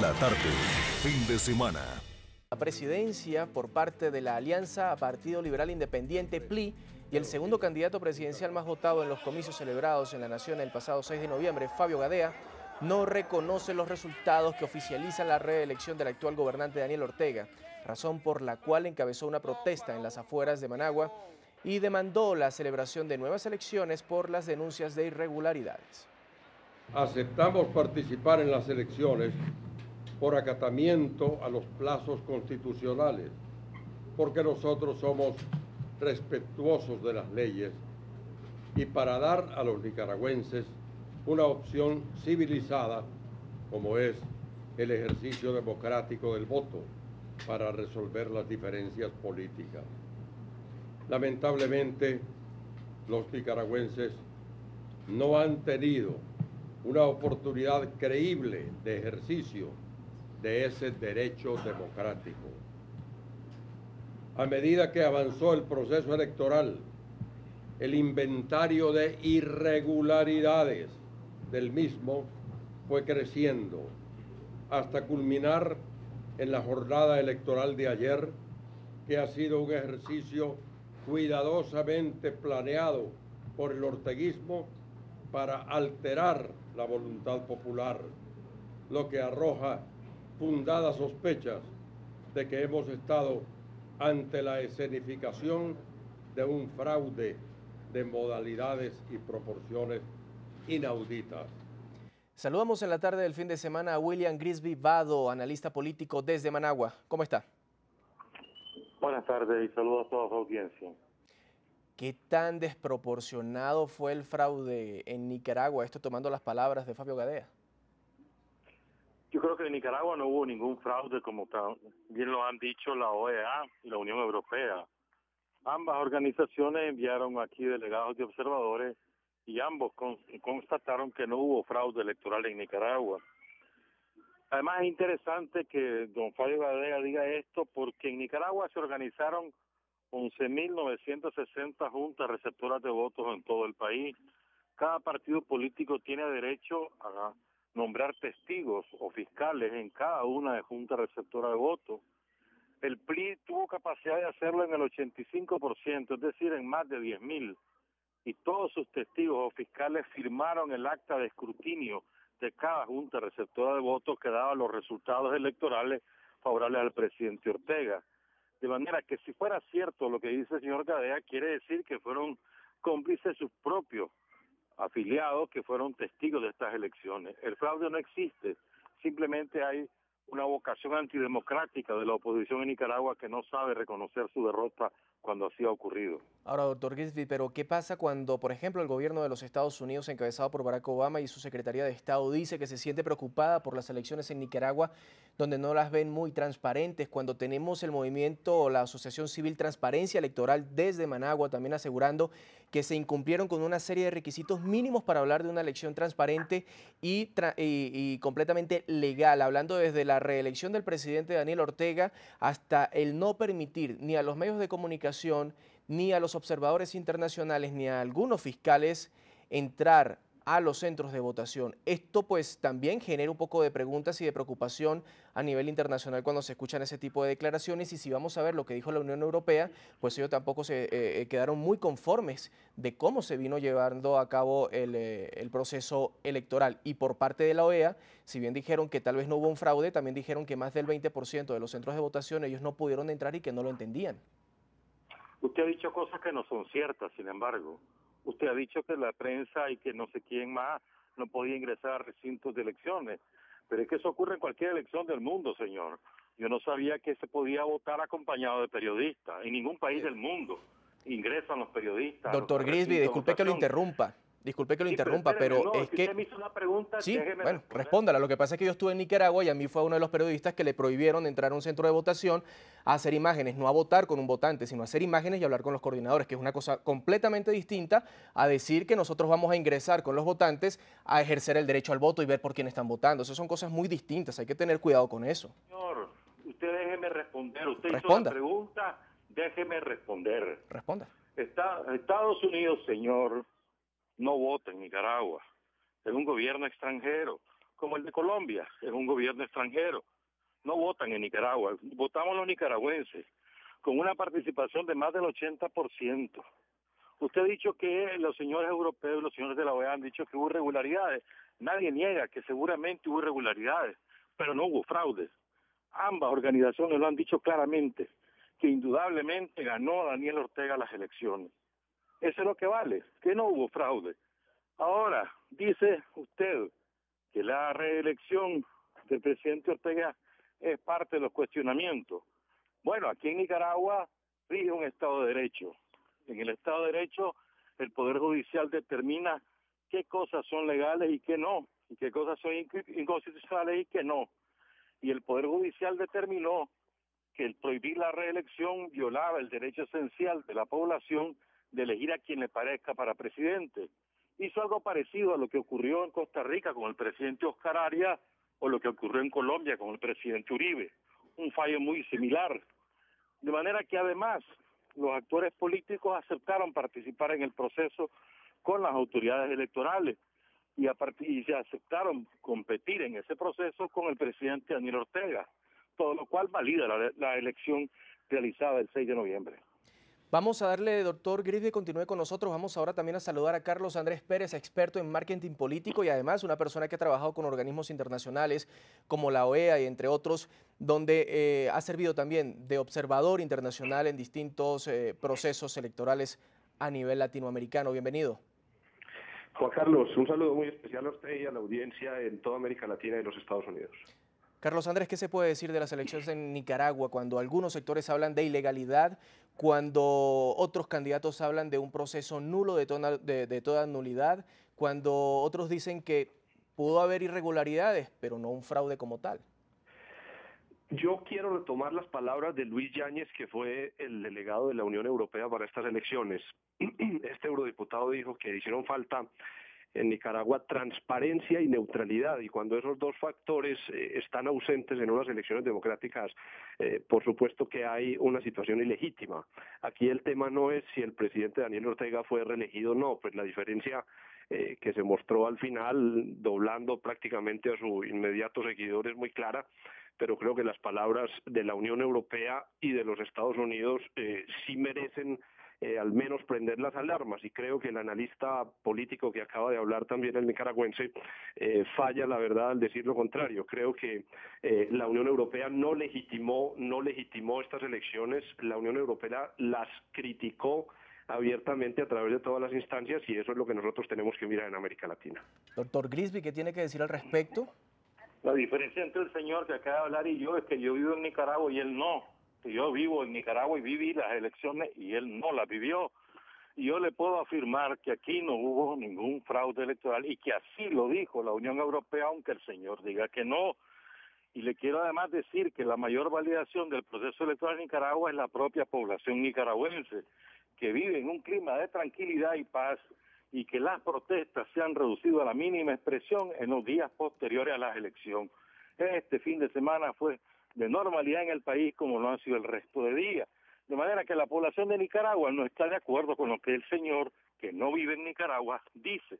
La tarde, fin de semana. La presidencia por parte de la Alianza Partido Liberal Independiente, PLI, y el segundo candidato presidencial más votado en los comicios celebrados en la Nación el pasado 6 de noviembre, Fabio Gadea, no reconoce los resultados que oficializan la reelección del actual gobernante Daniel Ortega, razón por la cual encabezó una protesta en las afueras de Managua y demandó la celebración de nuevas elecciones por las denuncias de irregularidades. Aceptamos participar en las elecciones por acatamiento a los plazos constitucionales, porque nosotros somos respetuosos de las leyes y para dar a los nicaragüenses una opción civilizada como es el ejercicio democrático del voto para resolver las diferencias políticas. Lamentablemente, los nicaragüenses no han tenido una oportunidad creíble de ejercicio de ese derecho democrático. A medida que avanzó el proceso electoral, el inventario de irregularidades del mismo fue creciendo hasta culminar en la jornada electoral de ayer, que ha sido un ejercicio cuidadosamente planeado por el orteguismo para alterar la voluntad popular, lo que arroja fundadas sospechas de que hemos estado ante la escenificación de un fraude de modalidades y proporciones inauditas. Saludamos en la tarde del fin de semana a William Grisby Vado, analista político desde Managua. ¿Cómo está? Buenas tardes y saludos a toda su audiencia. ¿Qué tan desproporcionado fue el fraude en Nicaragua? Esto tomando las palabras de Fabio Gadea. Yo creo que en Nicaragua no hubo ningún fraude, como bien lo han dicho la OEA y la Unión Europea. Ambas organizaciones enviaron aquí delegados y observadores y ambos constataron que no hubo fraude electoral en Nicaragua. Además es interesante que don Fabio Gadea diga esto porque en Nicaragua se organizaron 11.960 juntas receptoras de votos en todo el país. Cada partido político tiene derecho a nombrar testigos o fiscales en cada una de juntas receptoras de votos. El PLI tuvo capacidad de hacerlo en el 85%, es decir, en más de 10.000. Y todos sus testigos o fiscales firmaron el acta de escrutinio de cada junta receptora de votos que daba los resultados electorales favorables al presidente Ortega. De manera que si fuera cierto lo que dice el señor Gadea, quiere decir que fueron cómplices sus propios afiliados que fueron testigos de estas elecciones. El fraude no existe, simplemente hay una vocación antidemocrática de la oposición en Nicaragua que no sabe reconocer su derrota cuando así ha ocurrido. Ahora, doctor Grisby, pero ¿qué pasa cuando, por ejemplo, el gobierno de los Estados Unidos, encabezado por Barack Obama y su Secretaría de Estado, dice que se siente preocupada por las elecciones en Nicaragua, donde no las ven muy transparentes, cuando tenemos el movimiento o la Asociación Civil Transparencia Electoral desde Managua también asegurando que se incumplieron con una serie de requisitos mínimos para hablar de una elección transparente y completamente legal, hablando desde la reelección del presidente Daniel Ortega hasta el no permitir ni a los medios de comunicación, ni a los observadores internacionales, ni a algunos fiscales entrar a los centros de votación. Esto pues también genera un poco de preguntas y de preocupación a nivel internacional cuando se escuchan ese tipo de declaraciones, y si vamos a ver lo que dijo la Unión Europea, pues ellos tampoco se quedaron muy conformes de cómo se vino llevando a cabo el proceso electoral. Y por parte de la OEA, si bien dijeron que tal vez no hubo un fraude, también dijeron que más del 20% de los centros de votación ellos no pudieron entrar y que no lo entendían. Usted ha dicho cosas que no son ciertas, sin embargo. Usted ha dicho que la prensa y que no sé quién más no podía ingresar a recintos de elecciones. Pero es que eso ocurre en cualquier elección del mundo, señor. Yo no sabía que se podía votar acompañado de periodistas. En ningún país del mundo ingresan los periodistas. Doctor Grisby, disculpe que lo interrumpa. Pero no, es si que... usted me hizo una pregunta, Sí, déjeme bueno, responder. respóndala. Lo que pasa es que yo estuve en Nicaragua y a mí fue uno de los periodistas que le prohibieron entrar a un centro de votación a hacer imágenes, no a votar con un votante, sino a hacer imágenes y hablar con los coordinadores, que es una cosa completamente distinta a decir que nosotros vamos a ingresar con los votantes a ejercer el derecho al voto y ver por quién están votando. Esas son cosas muy distintas, hay que tener cuidado con eso. Señor, usted déjeme responder. Usted Responda. hizo la pregunta, déjeme responder. Responda. Estados Unidos, señor, no vota en Nicaragua. Es un gobierno extranjero. como el de Colombia, es un gobierno extranjero. No votan en Nicaragua, votamos los nicaragüenses, con una participación de más del 80%. Usted ha dicho que los señores europeos, los señores de la OEA han dicho que hubo irregularidades. Nadie niega que seguramente hubo irregularidades, pero no hubo fraudes. Ambas organizaciones lo han dicho claramente, que indudablemente ganó Daniel Ortega las elecciones. Eso es lo que vale, que no hubo fraude. Ahora, dice usted que la reelección del presidente Ortega es parte de los cuestionamientos. Bueno, aquí en Nicaragua rige un Estado de Derecho. En el Estado de Derecho, el Poder Judicial determina qué cosas son legales y qué no, y qué cosas son inconstitucionales y qué no. Y el Poder Judicial determinó que el prohibir la reelección violaba el derecho esencial de la población de elegir a quien le parezca para presidente. Hizo algo parecido a lo que ocurrió en Costa Rica con el presidente Oscar Arias o lo que ocurrió en Colombia con el presidente Uribe. Un fallo muy similar. De manera que además los actores políticos aceptaron participar en el proceso con las autoridades electorales y se aceptaron competir en ese proceso con el presidente Daniel Ortega, todo lo cual valida la elección realizada el 6 de noviembre. Vamos a darle, doctor Grisby, continúe con nosotros. Vamos ahora también a saludar a Carlos Andrés Pérez, experto en marketing político y además una persona que ha trabajado con organismos internacionales como la OEA y entre otros, donde ha servido también de observador internacional en distintos procesos electorales a nivel latinoamericano. Bienvenido. Juan Carlos, un saludo muy especial a usted y a la audiencia en toda América Latina y los Estados Unidos. Carlos Andrés, ¿qué se puede decir de las elecciones en Nicaragua cuando algunos sectores hablan de ilegalidad, cuando otros candidatos hablan de un proceso nulo de toda nulidad, cuando otros dicen que pudo haber irregularidades, pero no un fraude como tal? Yo quiero retomar las palabras de Luis Yáñez, que fue el delegado de la Unión Europea para estas elecciones. Este eurodiputado dijo que hicieron falta en Nicaragua transparencia y neutralidad, y cuando esos dos factores están ausentes en unas elecciones democráticas, por supuesto que hay una situación ilegítima. Aquí el tema no es si el presidente Daniel Ortega fue reelegido o no, pues la diferencia que se mostró al final, doblando prácticamente a su inmediato seguidor, es muy clara, pero creo que las palabras de la Unión Europea y de los Estados Unidos sí merecen al menos prender las alarmas, y creo que el analista político que acaba de hablar también, el nicaragüense, falla la verdad al decir lo contrario. Creo que la Unión Europea no legitimó estas elecciones, la Unión Europea las criticó abiertamente a través de todas las instancias, y eso es lo que nosotros tenemos que mirar en América Latina. Doctor Grisby, ¿qué tiene que decir al respecto? La diferencia entre el señor que acaba de hablar y yo es que yo vivo en Nicaragua y él no. Que yo vivo en Nicaragua y viví las elecciones y él no las vivió. Y yo le puedo afirmar que aquí no hubo ningún fraude electoral y que así lo dijo la Unión Europea, aunque el señor diga que no. Y le quiero además decir que la mayor validación del proceso electoral en Nicaragua es la propia población nicaragüense, que vive en un clima de tranquilidad y paz, y que las protestas se han reducido a la mínima expresión en los días posteriores a la elección. Este fin de semana fue de normalidad en el país como no ha sido el resto de días. De manera que la población de Nicaragua no está de acuerdo con lo que el señor, que no vive en Nicaragua, dice.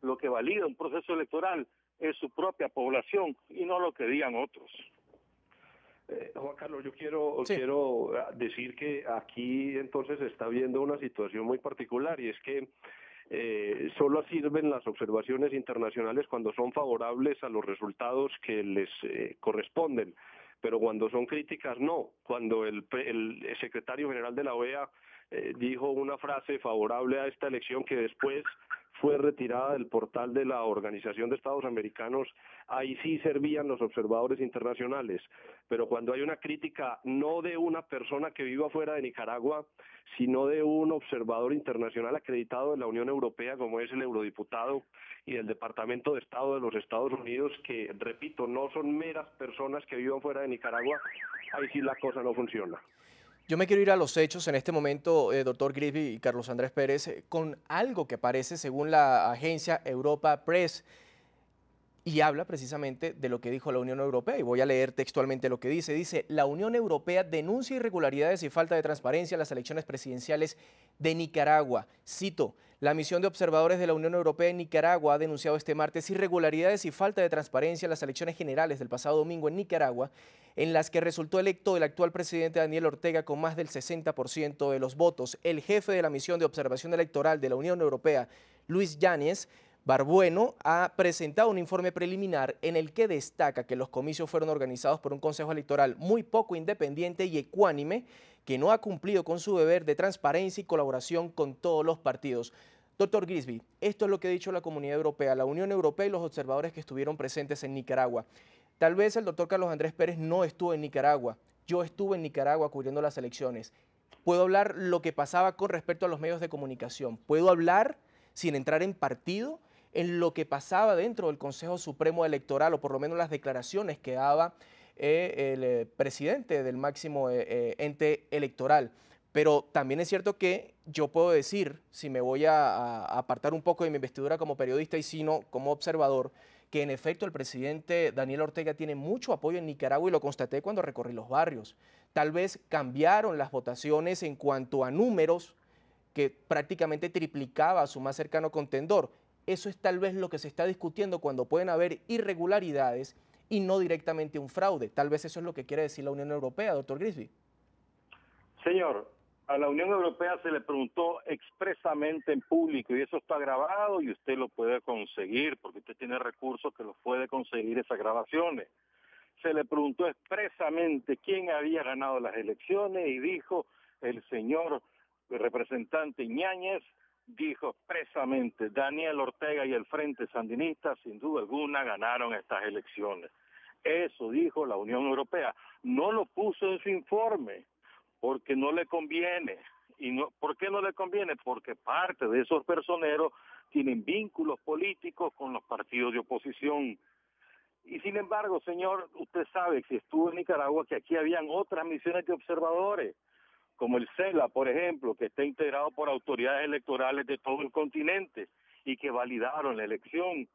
Lo que valida un proceso electoral es su propia población y no lo que digan otros. Juan Carlos, yo quiero decir que aquí entonces se está viendo una situación muy particular, y es que solo sirven las observaciones internacionales cuando son favorables a los resultados que les corresponden, pero cuando son críticas no. Cuando el secretario general de la OEA dijo una frase favorable a esta elección que después fue retirada del portal de la Organización de Estados Americanos, ahí sí servían los observadores internacionales. Pero cuando hay una crítica no de una persona que viva fuera de Nicaragua, sino de un observador internacional acreditado de la Unión Europea, como es el eurodiputado, y del Departamento de Estado de los Estados Unidos, que, repito, no son meras personas que vivan fuera de Nicaragua, ahí sí la cosa no funciona. Yo me quiero ir a los hechos en este momento, doctor Grisby y Carlos Andrés Pérez, con algo que aparece según la agencia Europa Press. y habla precisamente de lo que dijo la Unión Europea, y voy a leer textualmente lo que dice. Dice: la Unión Europea denuncia irregularidades y falta de transparencia en las elecciones presidenciales de Nicaragua. Cito: la misión de observadores de la Unión Europea en Nicaragua ha denunciado este martes irregularidades y falta de transparencia en las elecciones generales del pasado domingo en Nicaragua, en las que resultó electo el actual presidente Daniel Ortega con más del 60% de los votos. El jefe de la misión de observación electoral de la Unión Europea, Luis Yáñez Barbueno, ha presentado un informe preliminar en el que destaca que los comicios fueron organizados por un consejo electoral muy poco independiente y ecuánime, que no ha cumplido con su deber de transparencia y colaboración con todos los partidos. Doctor Grigsby, esto es lo que ha dicho la Comunidad Europea, la Unión Europea y los observadores que estuvieron presentes en Nicaragua. Tal vez el doctor Carlos Andrés Pérez no estuvo en Nicaragua. Yo estuve en Nicaragua cubriendo las elecciones. Puedo hablar lo que pasaba con respecto a los medios de comunicación. Puedo hablar, sin entrar en partido, en lo que pasaba dentro del Consejo Supremo Electoral, o por lo menos las declaraciones que daba el presidente del máximo ente electoral. Pero también es cierto que yo puedo decir, si me voy a apartar un poco de mi investidura como periodista y sino como observador, que en efecto el presidente Daniel Ortega tiene mucho apoyo en Nicaragua, y lo constaté cuando recorrí los barrios. Tal vez cambiaron las votaciones en cuanto a números, que prácticamente triplicaba a su más cercano contendor. Eso es tal vez lo que se está discutiendo cuando pueden haber irregularidades y no directamente un fraude. Tal vez eso es lo que quiere decir la Unión Europea, doctor Grigsby. Señor, a la Unión Europea se le preguntó expresamente en público, y eso está grabado y usted lo puede conseguir porque usted tiene recursos que los puede conseguir esas grabaciones. Se le preguntó expresamente quién había ganado las elecciones y dijo el señor representante Yáñez, dijo expresamente: Daniel Ortega y el Frente Sandinista sin duda alguna ganaron estas elecciones. Eso dijo la Unión Europea. No lo puso en su informe porque no le conviene. ¿Por qué no le conviene? Porque parte de esos personeros tienen vínculos políticos con los partidos de oposición. Y sin embargo, señor, usted sabe, si estuvo en Nicaragua, que aquí habían otras misiones de observadores, como el CELA, por ejemplo, que está integrado por autoridades electorales de todo el continente y que validaron la elección,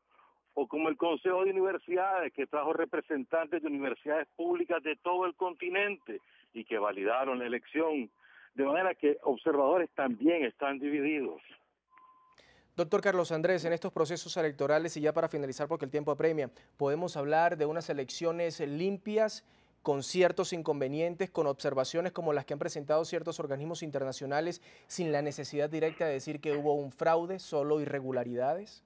o como el Consejo de Universidades, que trajo representantes de universidades públicas de todo el continente y que validaron la elección. De manera que observadores también están divididos. Doctor Carlos Andrés, en estos procesos electorales, y ya para finalizar porque el tiempo apremia, ¿podemos hablar de unas elecciones limpias, con ciertos inconvenientes, con observaciones como las que han presentado ciertos organismos internacionales, sin la necesidad directa de decir que hubo un fraude, solo irregularidades?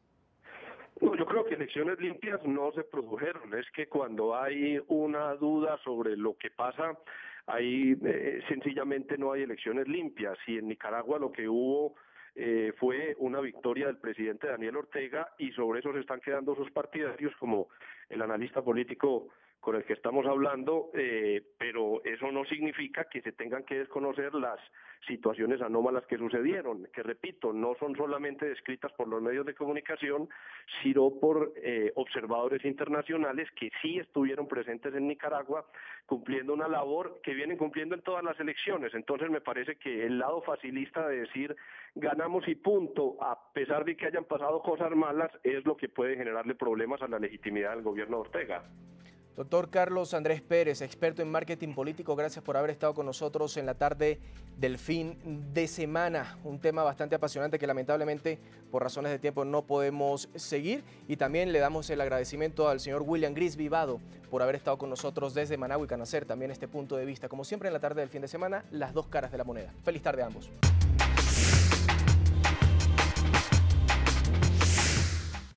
No, yo creo que elecciones limpias no se produjeron. Es que cuando hay una duda sobre lo que pasa, ahí sencillamente no hay elecciones limpias. Y en Nicaragua lo que hubo fue una victoria del presidente Daniel Ortega, y sobre eso se están quedando sus partidarios, como el analista político con el que estamos hablando, pero eso no significa que se tengan que desconocer las situaciones anómalas que sucedieron, que repito, no son solamente descritas por los medios de comunicación, sino por observadores internacionales que sí estuvieron presentes en Nicaragua, cumpliendo una labor que vienen cumpliendo en todas las elecciones. Entonces me parece que el lado facilista de decir ganamos y punto, a pesar de que hayan pasado cosas malas, es lo que puede generarle problemas a la legitimidad del gobierno de Ortega. Doctor Carlos Andrés Pérez, experto en marketing político, gracias por haber estado con nosotros en la tarde del fin de semana. Un tema bastante apasionante que lamentablemente por razones de tiempo no podemos seguir. Y también le damos el agradecimiento al señor William Grigsby Vado por haber estado con nosotros desde Managua y conocer también este punto de vista. Como siempre en la tarde del fin de semana, las dos caras de la moneda. Feliz tarde a ambos.